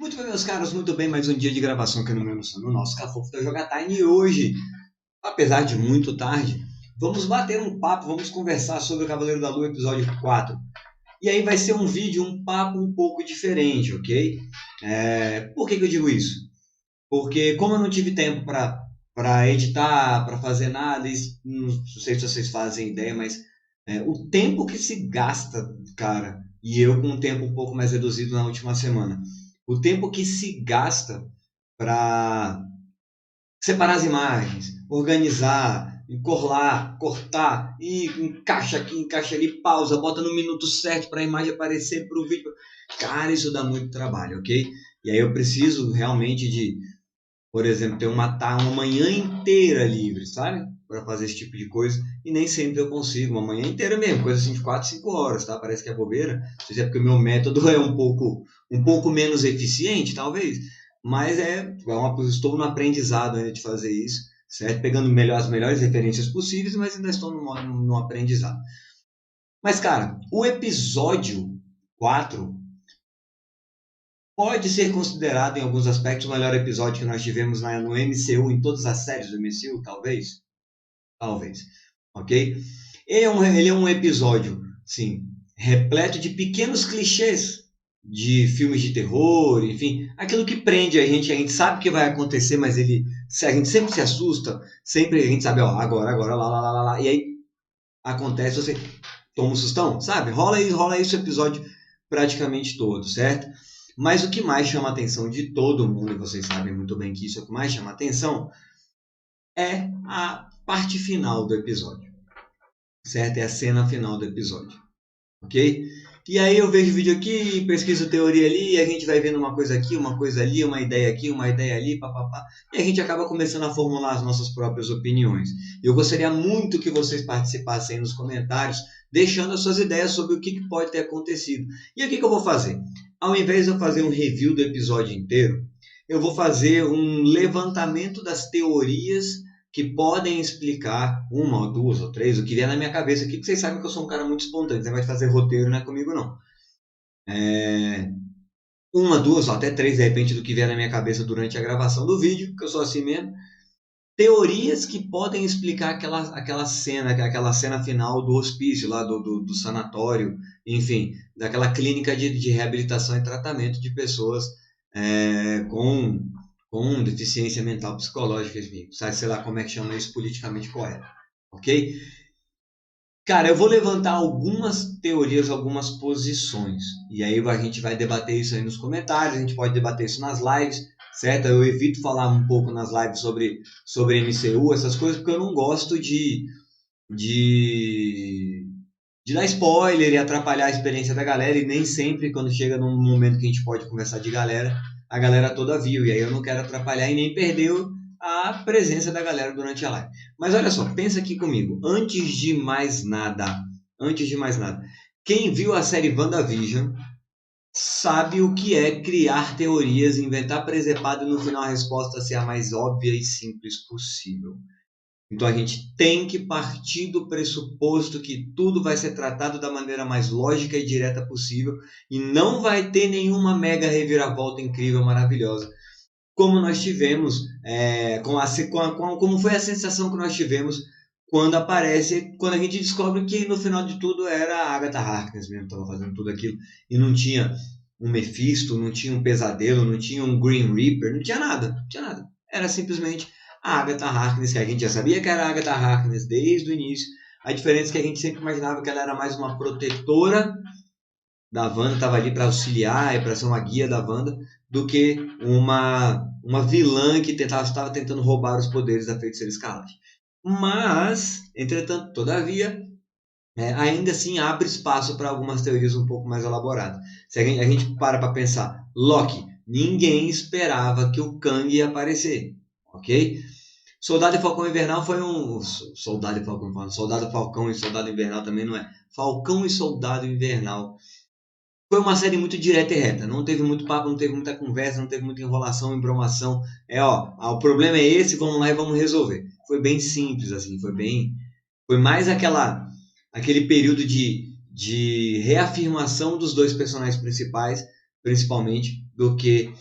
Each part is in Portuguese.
Muito bem, meus caros, muito bem, mais um dia de gravação aqui no nosso Cafofo da Jogatime. E hoje, apesar de muito tarde, vamos bater um papo, vamos conversar sobre o Cavaleiro da Lua, episódio 4. E aí vai ser um vídeo, um papo um pouco diferente, ok? Por que eu digo isso? Porque como eu não tive tempo para editar, para fazer nada, não sei se vocês fazem ideia, mas o tempo que se gasta, cara, e eu com um tempo um pouco mais reduzido na última semana, o tempo que se gasta para separar as imagens, organizar, encorlar, cortar, e encaixa aqui, encaixa ali, pausa, bota no minuto certo para a imagem aparecer para o vídeo. Cara, isso dá muito trabalho, ok? E aí eu preciso realmente de, por exemplo, ter uma manhã inteira livre, sabe? Para fazer esse tipo de coisa. E nem sempre eu consigo, uma manhã inteira mesmo, coisa assim de 4, 5 horas, tá? Parece que é bobeira. Não sei se é porque o meu método é um pouco menos eficiente, talvez. Mas estou no aprendizado ainda de fazer isso, certo? Pegando as melhores referências possíveis, mas ainda estou no aprendizado. Mas, cara, o episódio 4 pode ser considerado, em alguns aspectos, o melhor episódio que nós tivemos no MCU, em todas as séries do MCU, talvez? Talvez. Ok? Ele é um episódio, sim, repleto de pequenos clichês de filmes de terror, enfim, aquilo que prende a gente sabe que vai acontecer, mas a gente sempre se assusta, sempre a gente sabe, ó, agora, lá, e aí acontece, você toma um sustão, sabe? Rola isso o episódio praticamente todo, certo? Mas o que mais chama a atenção de todo mundo, e vocês sabem muito bem que isso é o que mais chama a atenção, é a parte final do episódio, certo? É a cena final do episódio, ok? E aí eu vejo vídeo aqui, pesquiso teoria ali, e a gente vai vendo uma coisa aqui, uma coisa ali, uma ideia aqui, uma ideia ali, papapá, e a gente acaba começando a formular as nossas próprias opiniões. Eu gostaria muito que vocês participassem nos comentários, deixando as suas ideias sobre o que pode ter acontecido. E o que eu vou fazer? Ao invés de eu fazer um review do episódio inteiro, eu vou fazer um levantamento das teorias que podem explicar uma ou duas ou três, o que vier na minha cabeça aqui, porque vocês sabem que eu sou um cara muito espontâneo, você vai fazer roteiro, não é comigo não. Uma, duas ou até três, de repente, do que vier na minha cabeça durante a gravação do vídeo, que eu sou assim mesmo. Teorias que podem explicar aquela cena final do hospício, lá do sanatório, enfim, daquela clínica de reabilitação e tratamento de pessoas com deficiência mental psicológica, enfim, sei lá como é que chama isso politicamente correto, ok? Cara, eu vou levantar algumas teorias, algumas posições, e aí a gente vai debater isso aí nos comentários, a gente pode debater isso nas lives, certo? Eu evito falar um pouco nas lives sobre MCU, essas coisas, porque eu não gosto de, de dar spoiler e atrapalhar a experiência da galera, e nem sempre quando chega num momento que a gente pode conversar de galera, a galera toda viu, e aí eu não quero atrapalhar e nem perder a presença da galera durante a live. Mas olha só, pensa aqui comigo, antes de mais nada, quem viu a série WandaVision sabe o que é criar teorias, inventar presepado e no final a resposta ser a mais óbvia e simples possível. Então a gente tem que partir do pressuposto que tudo vai ser tratado da maneira mais lógica e direta possível e não vai ter nenhuma mega reviravolta incrível, maravilhosa, como nós tivemos, como foi a sensação que nós tivemos quando a gente descobre que no final de tudo era a Agatha Harkness mesmo, estava fazendo tudo aquilo e não tinha um Mephisto, não tinha um pesadelo, não tinha um Green Reaper, não tinha nada, era simplesmente a Agatha Harkness, que a gente já sabia que era a Agatha Harkness desde o início. A diferença é que a gente sempre imaginava que ela era mais uma protetora da Wanda, estava ali para auxiliar e para ser uma guia da Wanda, do que uma vilã que estava tentando roubar os poderes da Feiticeira Escarlate. Mas, entretanto, todavia, ainda assim abre espaço para algumas teorias um pouco mais elaboradas. Se a gente para pensar, Loki, ninguém esperava que o Kang ia aparecer, ok? Soldado e Falcão Invernal foi um... Soldado Falcão e Soldado Invernal também não é. Falcão e Soldado Invernal foi uma série muito direta e reta. Não teve muito papo, não teve muita conversa, não teve muita enrolação, embromação. O problema é esse, vamos lá e vamos resolver. Foi bem simples, assim, foi mais aquele período de reafirmação dos dois personagens principais principalmente, do que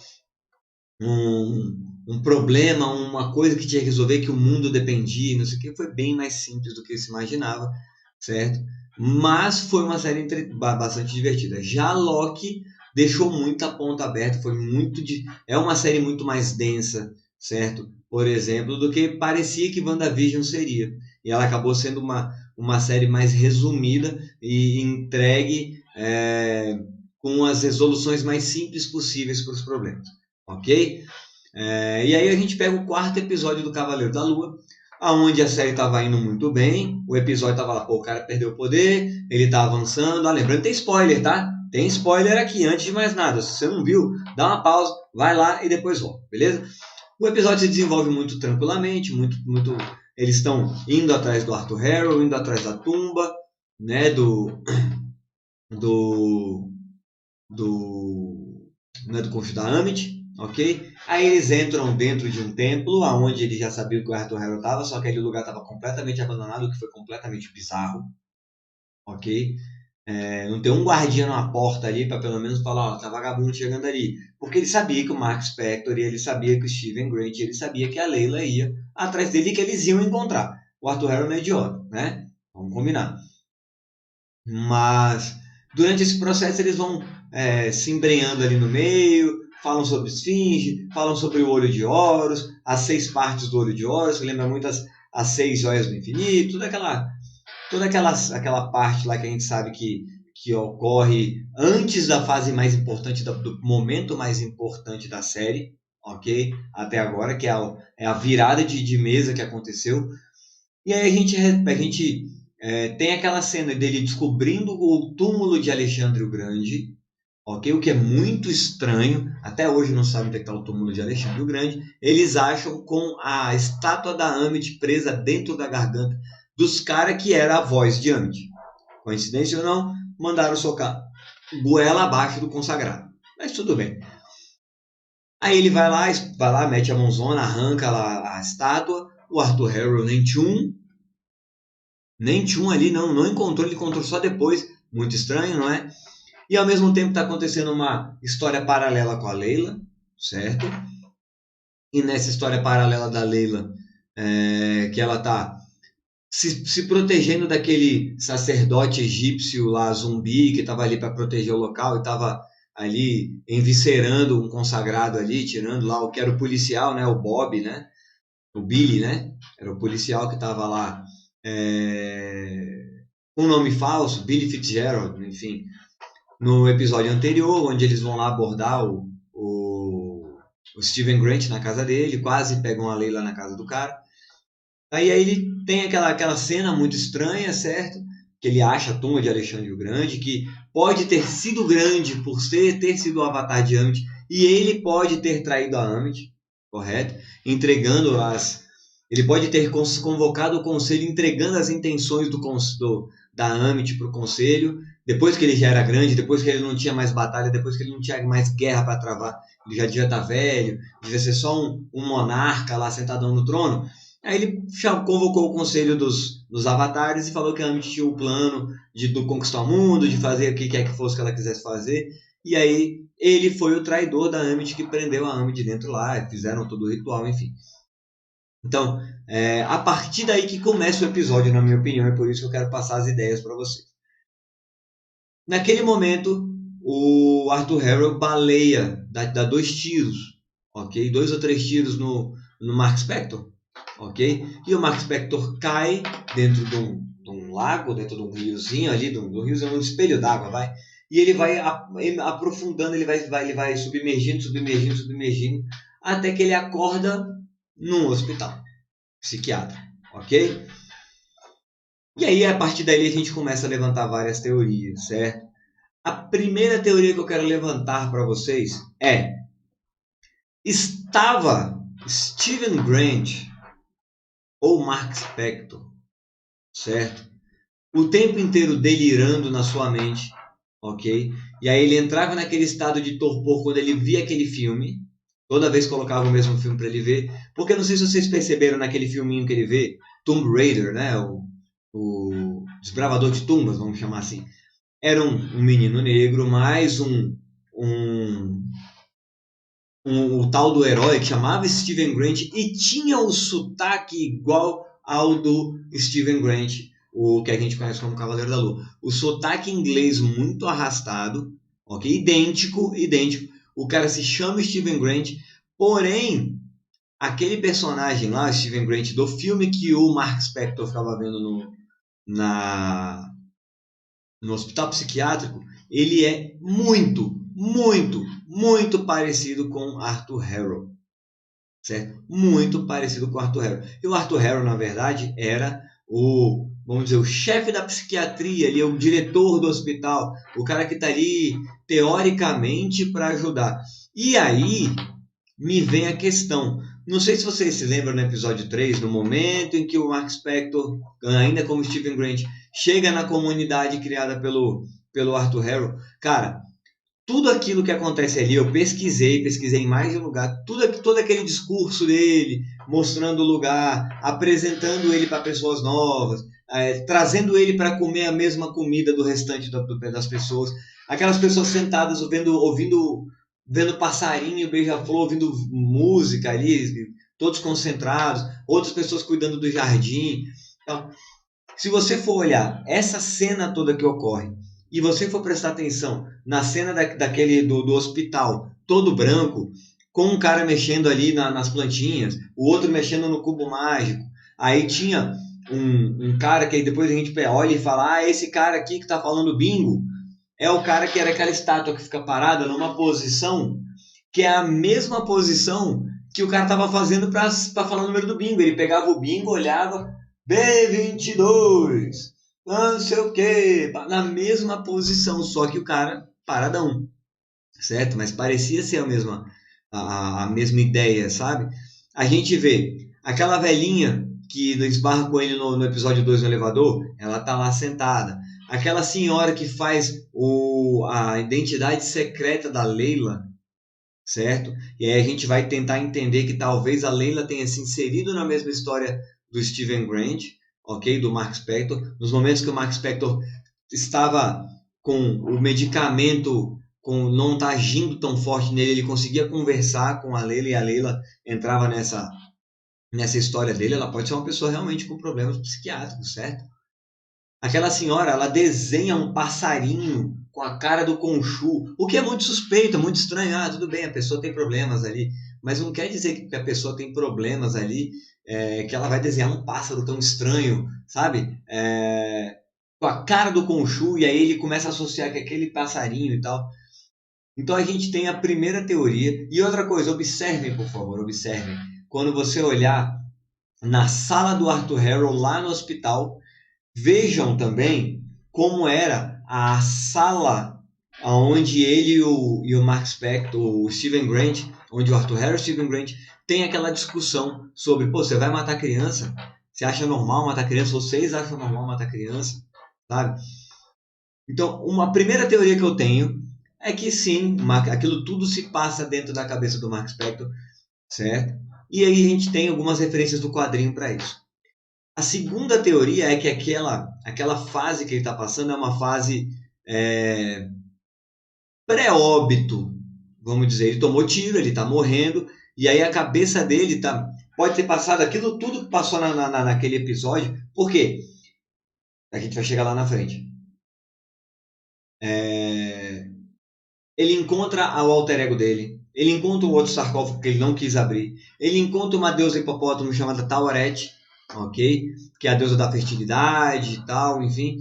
um problema, uma coisa que tinha que resolver, que o mundo dependia, não sei o que. Foi bem mais simples do que se imaginava, certo? Mas foi uma série bastante divertida. Já Loki deixou muita ponta aberta, é uma série muito mais densa, certo? Por exemplo, do que parecia que WandaVision seria. E ela acabou sendo uma série mais resumida e entregue com as resoluções mais simples possíveis para os problemas, ok? E aí a gente pega o quarto episódio do Cavaleiro da Lua, aonde a série estava indo muito bem, o episódio estava lá, pô, o cara perdeu o poder, ele está avançando, lembrando, tem spoiler, tá? Tem spoiler aqui, antes de mais nada, se você não viu, dá uma pausa, vai lá e depois volta, beleza? O episódio se desenvolve muito tranquilamente, eles estão indo atrás do Arthur Harrow, indo atrás da tumba, né, não é do cônjuge da Amit, ok? Aí eles entram dentro de um templo, onde eles já sabiam que o Arthur Harrow estava, só que aquele lugar estava completamente abandonado, o que foi completamente bizarro, ok? Não tem um guardinha na porta ali para pelo menos falar, ó, tá vagabundo chegando ali. Porque ele sabia que o Mark Spector, ele sabia que o Steven Grant, ele sabia que a Leila ia atrás dele e que eles iam encontrar. O Arthur Harrow não é idiota, né? Vamos combinar. Mas durante esse processo eles vão se embrenhando ali no meio, falam sobre esfinge, falam sobre o olho de Horus, as 6 partes do olho de Horus, que lembra muito as 6 joias do infinito, toda aquela parte lá que a gente sabe que ocorre antes da fase mais importante, do momento mais importante da série, ok? Até agora, que é a virada de mesa que aconteceu. E aí a gente tem aquela cena dele descobrindo o túmulo de Alexandre o Grande, ok? O que é muito estranho, até hoje não sabem onde está o túmulo de Alexandre o Grande. Eles acham com a estátua da Amit presa dentro da garganta dos caras que era a voz de Amit. Coincidência ou não, mandaram socar goela abaixo do consagrado. Mas tudo bem. Aí ele vai lá, mete a mãozona, arranca lá a estátua. O Arthur Harrow nem tchum ali, não encontrou, ele encontrou só depois. Muito estranho, não é? E ao mesmo tempo está acontecendo uma história paralela com a Leila, certo? E nessa história paralela da Leila, que ela está se protegendo daquele sacerdote egípcio lá, zumbi, que estava ali para proteger o local e estava ali enviscerando um consagrado ali, tirando lá o que era o policial, né? O Bob, né? O Billy, né? Era o policial que estava lá com um nome falso, Billy Fitzgerald, enfim. No episódio anterior, onde eles vão lá abordar o Steven Grant na casa dele, quase pegam a Leila na casa do cara. Aí ele tem aquela cena muito estranha, certo? Que ele acha a tumba de Alexandre o Grande, que pode ter sido grande por ter sido o avatar de Amit, e ele pode ter traído a Amit, correto? Entregando ele pode ter convocado o conselho, entregando as intenções da Amit para o conselho, depois que ele já era grande, depois que ele não tinha mais batalha, depois que ele não tinha mais guerra para travar, ele já devia estar velho, devia ser só um monarca lá sentadão no trono. Aí ele convocou o conselho dos avatares e falou que a Amit tinha o plano de conquistar o mundo, de fazer o que quer que fosse que ela quisesse fazer. E aí ele foi o traidor da Amit que prendeu a Amit dentro lá, fizeram todo o ritual, enfim. Então, a partir daí que começa o episódio, na minha opinião, é por isso que eu quero passar as ideias para vocês. Naquele momento, o Arthur Harrow baleia, dá 2 tiros, ok? 2 ou 3 tiros no Mark Spector, ok? E o Mark Spector cai dentro de um lago, dentro de um riozinho ali, de um riozinho, um espelho d'água, vai. E ele vai aprofundando, ele vai submergindo, até que ele acorda num hospital psiquiatra, ok? E aí, a partir daí, a gente começa a levantar várias teorias, certo? A primeira teoria que eu quero levantar para vocês é: estava Steven Grant ou Mark Spector, certo? O tempo inteiro delirando na sua mente, ok? E aí ele entrava naquele estado de torpor quando ele via aquele filme. Toda vez colocava o mesmo filme para ele ver. Porque eu não sei se vocês perceberam naquele filminho que ele vê, Tomb Raider, né? O Desbravador de Tumbas, vamos chamar assim. Era um menino negro, mais um o tal do herói que chamava Steven Grant e tinha o sotaque igual ao do Steven Grant, o que a gente conhece como Cavaleiro da Lua. O sotaque inglês muito arrastado, ok? Idêntico, idêntico. O cara se chama Steven Grant, porém, aquele personagem lá, Steven Grant, do filme que o Mark Spector ficava vendo na, no hospital psiquiátrico, ele é muito, muito, muito parecido com Arthur Harrow, certo? Muito parecido com Arthur Harrow. E o Arthur Harrow, na verdade, era o, vamos dizer, o chefe da psiquiatria, ele é o diretor do hospital, o cara que está ali teoricamente para ajudar. E aí me vem a questão. Não sei se vocês se lembram no episódio 3, no momento em que o Mark Spector, ainda como Steven Grant, chega na comunidade criada pelo Arthur Harrow. Cara, tudo aquilo que acontece ali, eu pesquisei em mais de um lugar, todo aquele discurso dele, mostrando o lugar, apresentando ele para pessoas novas, trazendo ele para comer a mesma comida do restante das pessoas, aquelas pessoas sentadas vendo passarinho, beija-flor, ouvindo música ali, todos concentrados, outras pessoas cuidando do jardim. Então, se você for olhar essa cena toda que ocorre e você for prestar atenção na cena daquele do hospital todo branco, com um cara mexendo ali nas plantinhas, o outro mexendo no cubo mágico, aí tinha um cara que aí depois a gente olha e fala, ah, esse cara aqui que tá falando bingo é o cara que era aquela estátua que fica parada numa posição que é a mesma posição que o cara tava fazendo para falar o número do bingo. Ele pegava o bingo, olhava, B22, não sei o que, na mesma posição, só que o cara paradão, certo? Mas parecia ser a mesma ideia, sabe? A gente vê aquela velhinha que esbarra com ele no episódio 2 no elevador, ela tá lá sentada. Aquela senhora que faz a identidade secreta da Leila, certo? E aí a gente vai tentar entender que talvez a Leila tenha se inserido na mesma história do Steven Grant, ok? Do Mark Spector. Nos momentos que o Mark Spector estava com o medicamento, não tá agindo tão forte nele, ele conseguia conversar com a Leila e a Leila entrava nessa história dele. Ela pode ser uma pessoa realmente com problemas psiquiátricos, certo? Aquela senhora, ela desenha um passarinho com a cara do Khonshu, o que é muito suspeito, muito estranho. Ah, tudo bem, a pessoa tem problemas ali, mas não quer dizer que a pessoa tem problemas ali, que ela vai desenhar um pássaro tão estranho, sabe? Com a cara do Khonshu, e aí ele começa a associar que aquele passarinho e tal. Então a gente tem a primeira teoria. E outra coisa, observem, por favor, observem. Quando você olhar na sala do Arthur Harrow, lá no hospital, vejam também como era a sala onde ele e o Mark Spector, o Steven Grant, onde o Arthur Harrow e o Steven Grant tem aquela discussão sobre, pô, você vai matar criança? Você acha normal matar criança? Vocês acham normal matar criança? Sabe? Então, uma primeira teoria que eu tenho é que sim, aquilo tudo se passa dentro da cabeça do Mark Spector, certo? E aí a gente tem algumas referências do quadrinho para isso. A segunda teoria é que aquela fase que ele está passando é uma fase pré-óbito, vamos dizer. Ele tomou tiro, ele está morrendo, e aí a cabeça dele pode ter passado aquilo tudo que passou naquele episódio. Por quê? A gente vai chegar lá na frente. Ele encontra o alter ego dele, ele encontra um outro sarcófago que ele não quis abrir, ele encontra uma deusa hipopótamo chamada Taweret, ok? Que é a deusa da fertilidade e tal, enfim.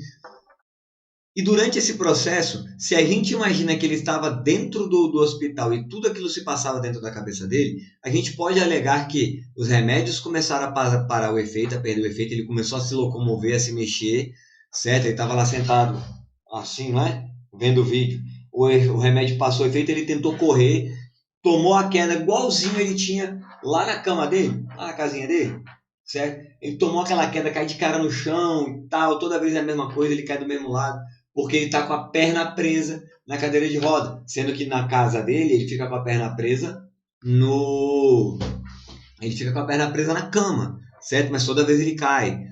E durante esse processo, se a gente imagina que ele estava dentro do hospital e tudo aquilo se passava dentro da cabeça dele, a gente pode alegar que os remédios começaram a parar o efeito, a perder o efeito, ele começou a se locomover, a se mexer, certo? Ele estava lá sentado assim, né? Vendo o vídeo. O remédio passou o efeito, ele tentou correr, tomou a queda igualzinho ele tinha lá na cama dele, lá na casinha dele, certo? Ele tomou aquela queda, cai de cara no chão e tal, toda vez é a mesma coisa, ele cai do mesmo lado, porque ele está com a perna presa na cadeira de roda, sendo que na casa dele ele fica com a perna presa ele fica com a perna presa na cama, certo? Mas toda vez ele cai,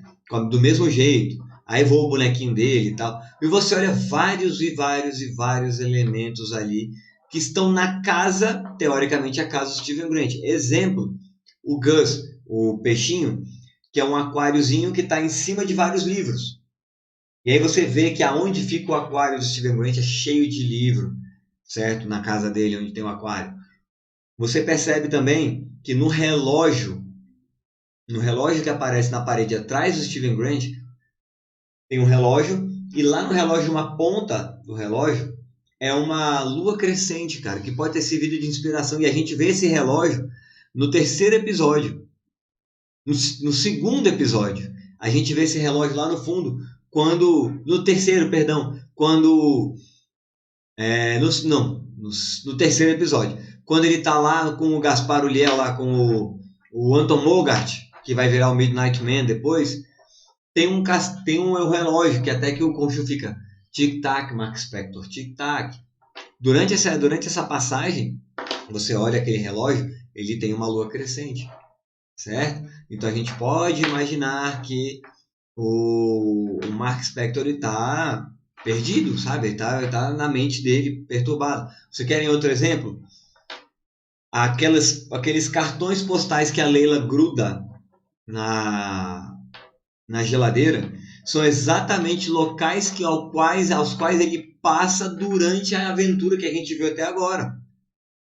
do mesmo jeito. Aí voa o bonequinho dele e tal. E você olha vários e vários e vários elementos ali que estão na casa, teoricamente a casa do Steven Grant. Exemplo, o Gus, o peixinho, que é um aquáriozinho que está em cima de vários livros. E aí você vê que aonde fica o aquário do Steven Grant é cheio de livro, certo? Na casa dele, onde tem o aquário. Você percebe também que no relógio que aparece na parede atrás do Steven Grant, tem um relógio, e lá no relógio, uma ponta do relógio, é uma lua crescente, cara, que pode ter servido de inspiração. E a gente vê esse relógio no terceiro episódio. No segundo episódio, a gente vê esse relógio lá no fundo, no terceiro, perdão, no terceiro episódio, quando ele tá lá com o Gaspar Ulliel, lá com o Anton Mogart, que vai virar o Midnight Man depois, tem um relógio que até que o Khonshu fica tic-tac, Mark Spector, tic-tac. Durante essa passagem, você olha aquele relógio, ele tem uma lua crescente, certo? Então a gente pode imaginar que o Mark Spector está perdido, sabe? Ele tá na mente dele perturbado. Você querem outro exemplo? Aqueles cartões postais que a Leila gruda na geladeira são exatamente locais aos quais ele passa durante a aventura que a gente viu até agora,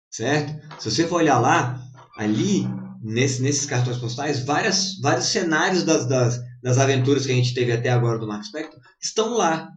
certo? Se você for olhar lá, ali, nesses cartões postais, vários cenários das aventuras que a gente teve até agora do Mark Spector estão lá,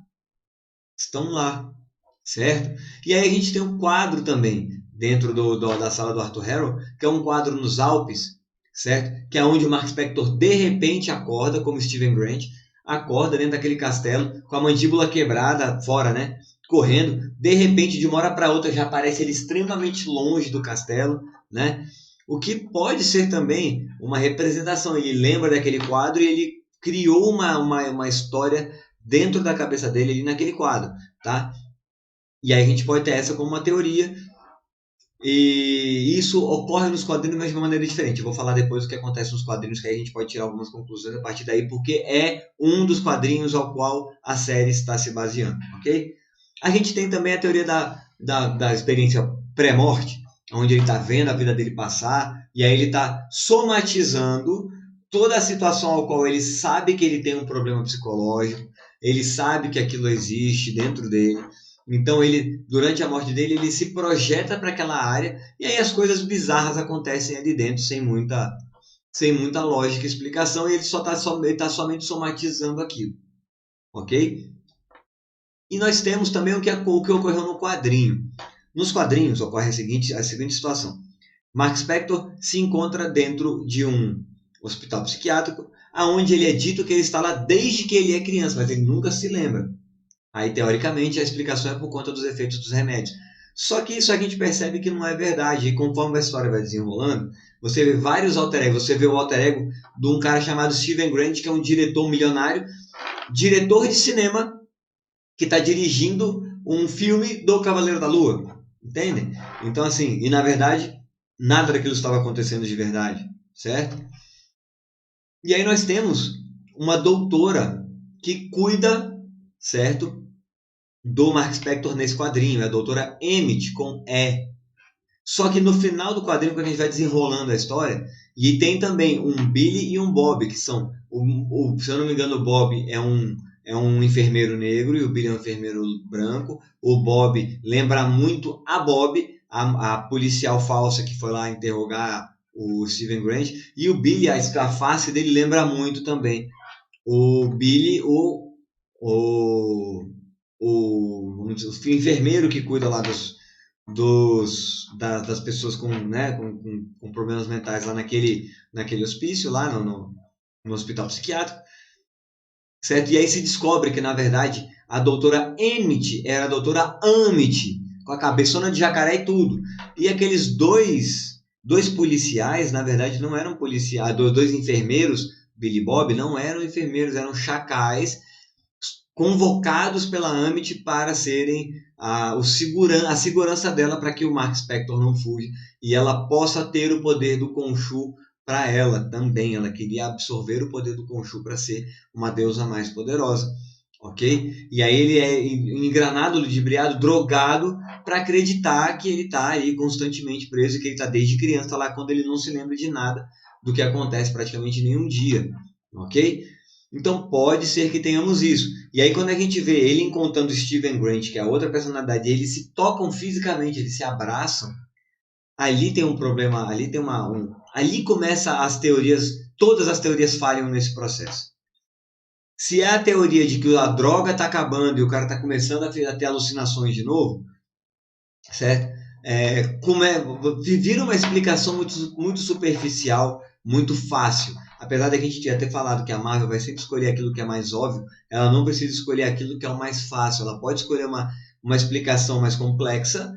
certo? E aí a gente tem um quadro também dentro da sala do Arthur Harrow, que é um quadro nos Alpes, certo? Que é onde o Mark Spector de repente acorda, como Steven Grant, acorda dentro daquele castelo com a mandíbula quebrada fora, né? Correndo, de repente, de uma hora para outra, já aparece ele extremamente longe do castelo, né? O que pode ser também uma representação. Ele lembra daquele quadro e ele criou uma história dentro da cabeça dele ali naquele quadro, tá? E aí a gente pode ter essa como uma teoria. E isso ocorre nos quadrinhos, mas de uma maneira diferente. Eu vou falar depois o que acontece nos quadrinhos, que aí a gente pode tirar algumas conclusões a partir daí, porque é um dos quadrinhos ao qual a série está se baseando, ok? A gente tem também a teoria da experiência pré-morte, onde ele está vendo a vida dele passar, e aí ele está somatizando toda a situação ao qual ele sabe que ele tem um problema psicológico, ele sabe que aquilo existe dentro dele. Então ele, durante a morte dele, ele se projeta para aquela área e aí as coisas bizarras acontecem ali dentro sem muita lógica e explicação, e ele tá somente somatizando aquilo, ok? E nós temos também o que ocorreu no quadrinho. Nos quadrinhos ocorre a seguinte situação. Mark Spector se encontra dentro de um hospital psiquiátrico, aonde ele é dito que ele está lá desde que ele é criança, mas ele nunca se lembra. Aí, teoricamente, a explicação é por conta dos efeitos dos remédios. Só que isso a gente percebe que não é verdade. E conforme a história vai desenrolando, você vê vários alter egos. Você vê o alter ego de um cara chamado Steven Grant, que é um diretor milionário, diretor de cinema, que está dirigindo um filme do Cavaleiro da Lua. Entendem? Então, assim, e na verdade, nada daquilo estava acontecendo de verdade, certo? E aí nós temos uma doutora que cuida, certo, do Mark Spector nesse quadrinho, é a doutora Emmett, com E. Só que no final do quadrinho, quando a gente vai desenrolando a história, e tem também um Billy e um Bob, que são, se eu não me engano, o Bob é um enfermeiro negro e o Billy é um enfermeiro branco. O Bob lembra muito a Bob, a policial falsa que foi lá interrogar o Steven Grant, e o Billy, a face dele lembra muito também o Billy, o enfermeiro que cuida lá das pessoas com problemas mentais lá naquele hospício, lá no hospital psiquiátrico, certo? E aí se descobre que, na verdade, a doutora Emmett era a doutora Amit, com a cabeçona de jacaré e tudo. E aqueles dois policiais, na verdade, não eram policiais, dois enfermeiros, Billy e Bob, não eram enfermeiros, eram chacais convocados pela Amit para serem a segurança dela, para que o Mark Spector não fuja e ela possa ter o poder do Khonshu para ela também. Ela queria absorver o poder do Khonshu para ser uma deusa mais poderosa. ok? E aí ele é engranado, ludibriado, drogado para acreditar que ele está aí constantemente preso, que ele está desde criança lá, quando ele não se lembra de nada do que acontece praticamente nenhum dia, ok? Então pode ser que tenhamos isso. E aí quando a gente vê ele encontrando Steven Grant, que é a outra personalidade, eles se tocam fisicamente, eles se abraçam, ali tem um problema, ali tem ali começa as teorias, todas as teorias falham nesse processo. Se é a teoria de que a droga está acabando e o cara está começando a ter alucinações de novo, certo? Vira uma explicação muito superficial, muito fácil. Apesar da gente ter falado que a Marvel vai sempre escolher aquilo que é mais óbvio, ela não precisa escolher aquilo que é o mais fácil. Ela pode escolher uma explicação mais complexa,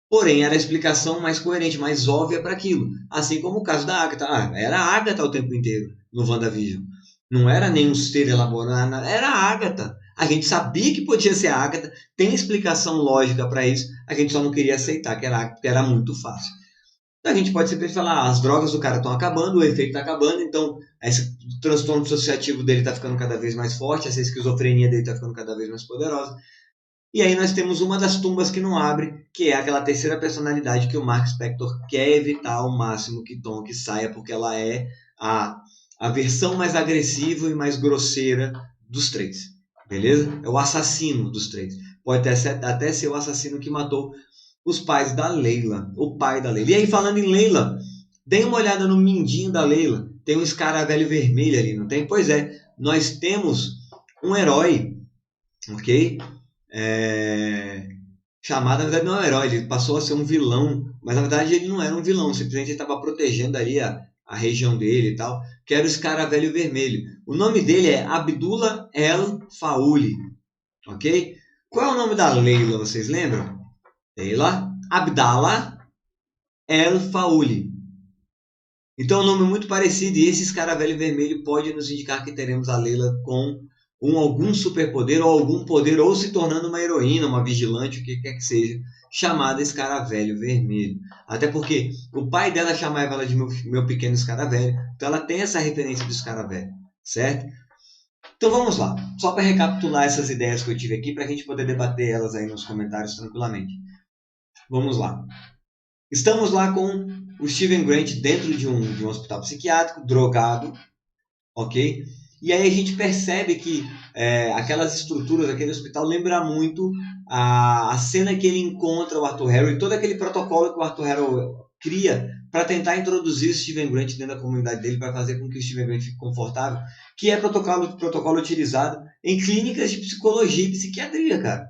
porém era a explicação mais coerente, mais óbvia para aquilo. Assim como o caso da Agatha. Era a Agatha o tempo inteiro no WandaVision. Não era nenhum ser elaborado, era a Agatha. A gente sabia que podia ser a Agatha, tem explicação lógica para isso, a gente só não queria aceitar que era Agatha, porque era muito fácil. Então a gente pode sempre falar, as drogas do cara estão acabando, o efeito está acabando, então esse transtorno dissociativo dele está ficando cada vez mais forte, essa esquizofrenia dele está ficando cada vez mais poderosa. E aí nós temos uma das tumbas que não abre, que é aquela terceira personalidade que o Mark Spector quer evitar ao máximo que Tom que saia, porque ela é a versão mais agressiva e mais grosseira dos três. Beleza? É o assassino dos três. Pode até ser o assassino que matou os pais da Leila. O pai da Leila. E aí, falando em Leila, dê uma olhada no mindinho da Leila. Tem um escaravelho vermelho ali, não tem? Pois é, nós temos um herói, ok? Chamado, na verdade, não é um herói, ele passou a ser um vilão, mas na verdade ele não era um vilão, simplesmente ele estava protegendo ali a região dele e tal, que era o escaravelho vermelho. O nome dele é Abdullah El Faouli, ok? Qual é o nome da Leila, vocês lembram? Leila Abdallah El Faouli. Então é um nome muito parecido e esse escaravelho vermelho pode nos indicar que teremos a Leila com algum superpoder ou algum poder, ou se tornando uma heroína, uma vigilante, o que quer que seja, chamada Escaravelho Vermelho. Até porque o pai dela chamava ela de meu pequeno escaravelho, então ela tem essa referência do escaravelho, certo? Então vamos lá, só para recapitular essas ideias que eu tive aqui, para a gente poder debater elas aí nos comentários tranquilamente. Vamos lá. Estamos lá com o Steven Grant dentro de um hospital psiquiátrico, drogado, ok? E aí a gente percebe que aquelas estruturas, aquele hospital lembra muito a cena que ele encontra o Arthur Harrow e todo aquele protocolo que o Arthur Harrow cria para tentar introduzir o Steven Grant dentro da comunidade dele, para fazer com que o Steven Grant fique confortável, que é protocolo utilizado em clínicas de psicologia e psiquiatria, cara,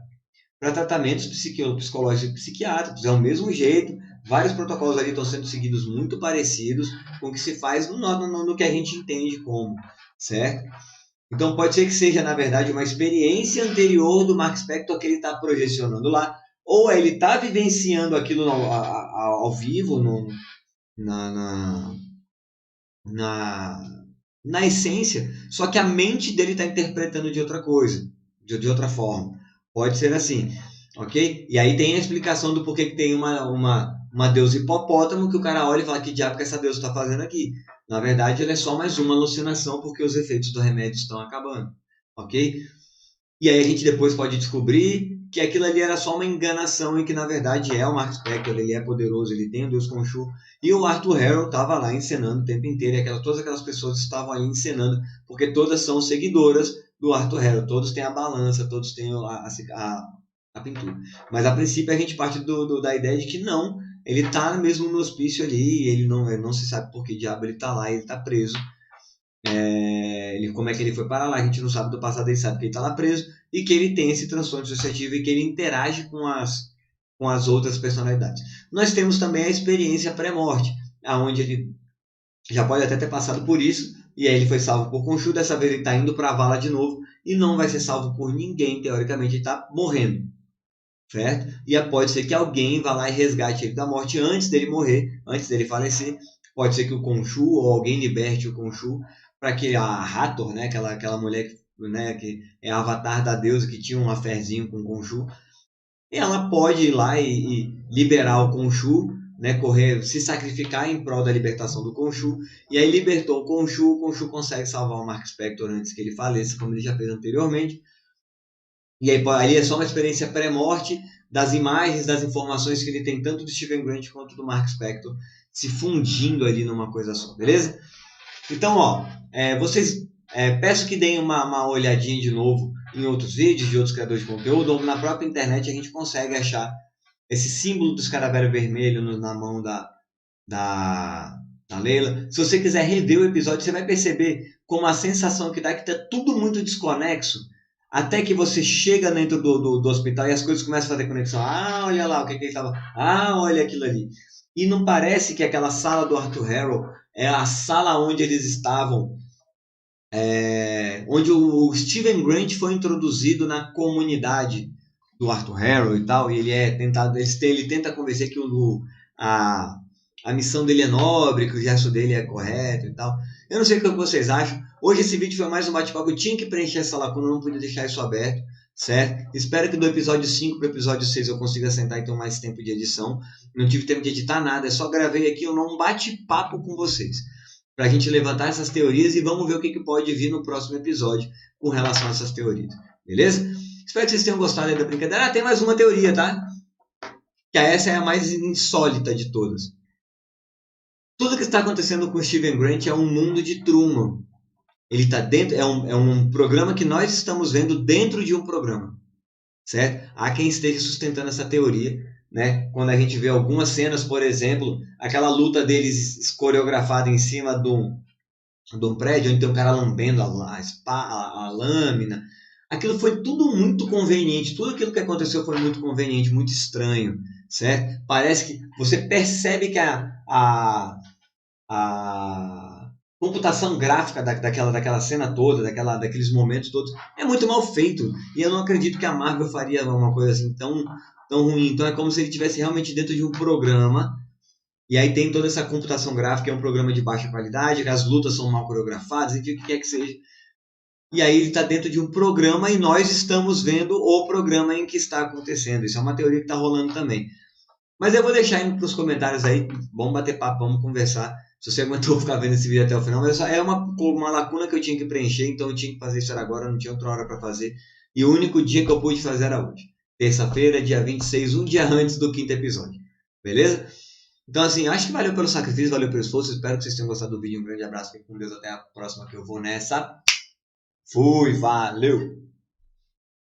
para tratamentos psicológicos e psiquiátricos. É o mesmo jeito, vários protocolos ali estão sendo seguidos muito parecidos com o que se faz no que a gente entende como, certo? Então pode ser que seja, na verdade, uma experiência anterior do Mark Spector que ele está projecionando lá, ou ele está vivenciando aquilo ao vivo, na essência, só que a mente dele está interpretando de outra coisa, de outra forma. Pode ser assim, ok? E aí tem a explicação do porquê que tem uma deusa hipopótamo que o cara olha e fala, que diabo que essa deusa está fazendo aqui? Na verdade, ela é só mais uma alucinação porque os efeitos do remédio estão acabando, ok? E aí a gente depois pode descobrir que aquilo ali era só uma enganação e que na verdade é o Mark Spector, ele é poderoso, ele tem o Deus Khonshu, e o Arthur Harrow estava lá encenando o tempo inteiro, e todas aquelas pessoas estavam ali encenando, porque todas são seguidoras do Arthur Harrow, todos têm a balança, todos têm a pintura. Mas a princípio a gente parte da ideia de que não, ele está mesmo no hospício ali, ele não se sabe por que diabo ele está lá, ele está preso. Como é que ele foi para lá, a gente não sabe do passado, ele sabe que ele está lá preso e que ele tem esse transtorno dissociativo e que ele interage com as outras personalidades. Nós temos também a experiência pré-morte, onde ele já pode até ter passado por isso, e aí ele foi salvo por Khonshu, dessa vez ele está indo para a vala de novo e não vai ser salvo por ninguém, teoricamente ele está morrendo, certo? E pode ser que alguém vá lá e resgate ele da morte antes dele morrer, antes dele falecer. Pode ser que o Khonshu ou alguém liberte o Khonshu para que a Hathor, né, aquela mulher que é a avatar da deusa que tinha um affairzinho com o Khonshu, ela pode ir lá e liberar o Khonshu, né, se sacrificar em prol da libertação do Khonshu, e aí libertou o Khonshu consegue salvar o Mark Spector antes que ele faleça, como ele já fez anteriormente. E aí ali é só uma experiência pré-morte das imagens, das informações que ele tem tanto do Steven Grant quanto do Mark Spector se fundindo ali numa coisa só, beleza? Então, ó, vocês peço que deem uma olhadinha de novo em outros vídeos de outros criadores de conteúdo, ou na própria internet a gente consegue achar esse símbolo do escaravelho vermelho na mão da Leila. Se você quiser rever o episódio, você vai perceber como a sensação que dá é que tá tudo muito desconexo, até que você chega dentro do hospital e as coisas começam a fazer conexão. Ah, olha lá o que ele estava. Ah, olha aquilo ali. E não parece que aquela sala do Arthur Harrow é a sala onde eles estavam, onde o Steven Grant foi introduzido na comunidade do Arthur Harrow e tal, e ele tenta convencer que a missão dele é nobre, que o gesto dele é correto e tal. Eu não sei o que vocês acham. Hoje esse vídeo foi mais um bate-papo, eu tinha que preencher essa lacuna, não podia deixar isso aberto, certo? Espero que do episódio 5 para o episódio 6 eu consiga sentar e ter mais tempo de edição. Não tive tempo de editar nada, só gravei aqui um bate-papo com vocês, para a gente levantar essas teorias e vamos ver o que pode vir no próximo episódio com relação a essas teorias, beleza? Espero que vocês tenham gostado da brincadeira. Tem mais uma teoria, tá? Que essa é a mais insólita de todas. Tudo que está acontecendo com o Steven Grant é um mundo de Truman. Ele está dentro, é um programa que nós estamos vendo dentro de um programa, certo? Há quem esteja sustentando essa teoria, né? Quando a gente vê algumas cenas, por exemplo, aquela luta deles coreografada em cima de um prédio, onde tem um cara lambendo a lâmina. Aquilo foi tudo muito conveniente, tudo aquilo que aconteceu foi muito conveniente, muito estranho, certo? Parece que você percebe que a computação gráfica daquela cena toda, daqueles momentos todos, é muito mal feito. E eu não acredito que a Marvel faria uma coisa assim tão ruim. Então é como se ele estivesse realmente dentro de um programa. E aí tem toda essa computação gráfica, é um programa de baixa qualidade, as lutas são mal coreografadas, enfim, o que quer que seja. E aí ele está dentro de um programa e nós estamos vendo o programa em que está acontecendo. Isso é uma teoria que está rolando também. Mas eu vou deixar aí para os comentários aí, vamos bater papo, vamos conversar. Se você aguentou ficar vendo esse vídeo até o final, mas é uma lacuna que eu tinha que preencher, então eu tinha que fazer isso agora, não tinha outra hora para fazer. E o único dia que eu pude fazer era hoje. Terça-feira, dia 26, um dia antes do 5º episódio. Beleza? Então, assim, acho que valeu pelo sacrifício, valeu pelo esforço. Espero que vocês tenham gostado do vídeo. Um grande abraço, fiquem com Deus. Até a próxima que eu vou nessa. Fui, valeu!